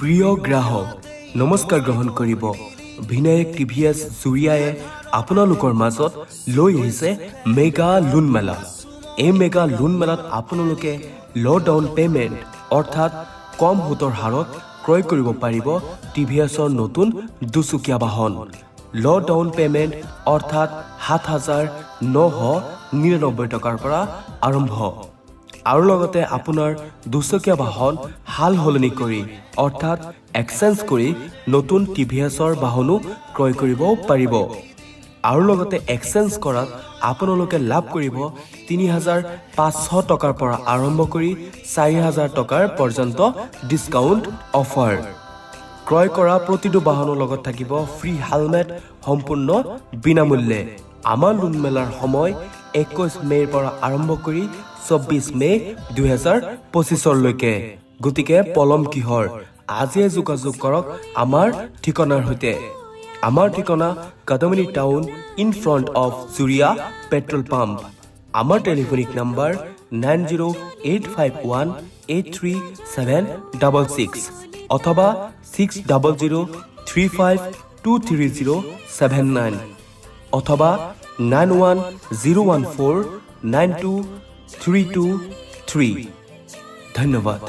প্ৰিয় গ্ৰাহক নমস্কাৰ গ্ৰহণ কৰিব বিনায়ক টিভিএছ জুৰিয়ায়ে আপোনালোকৰ মাজত লৈ আহিছে মেগা লোন মেলা এই মেগা লোন মেলাত আপোনালোকে লো ডাউন পেমেণ্ট অৰ্থাৎ কম সুতৰ হাৰত ক্ৰয় কৰিব পাৰিব টিভিএছৰ নতুন দুচকীয়া বাহন লো ডাউন পেমেণ্ট অৰ্থাৎ ৭,৯৯৯ টকাৰ পৰা আৰম্ভ আৰু লগতে আপোনাৰ দুচকীয়া বাহন হাল সলনি কৰি অৰ্থাৎ এক্সচেঞ্জ কৰি নতুন টিভিএছৰ বাহনো ক্ৰয় কৰিব পাৰিব আৰু লগতে এক্সচেঞ্জ কৰাত আপোনালোকে লাভ কৰিব ৩,৫০০ টকাৰ পৰা আৰম্ভ কৰি ৪,০০০ টকাৰ পৰ্যন্ত ডিছকাউণ্ট অফাৰ ক্ৰয় কৰা প্ৰতিটো বাহনৰ লগত থাকিব ফ্ৰী হেলমেট সম্পূৰ্ণ বিনামূল্যে আমাৰ লোন মেলাৰ সময় ২১ মে'ৰ পৰা আৰম্ভ কৰি ২৪ মে' ২০২৫লৈকে গতিকে পলম কিহৰ আজিয়ে যোগাযোগ কৰক আমাৰ ঠিকনাৰ সৈতে আমাৰ ঠিকনা Kadamoni town in front of Juria petrol pump আমাৰ টেলিফোনিক নম্বৰ 9085183766 অথবা 6003523079 অথবা 9101492323 ধন্যবাদ।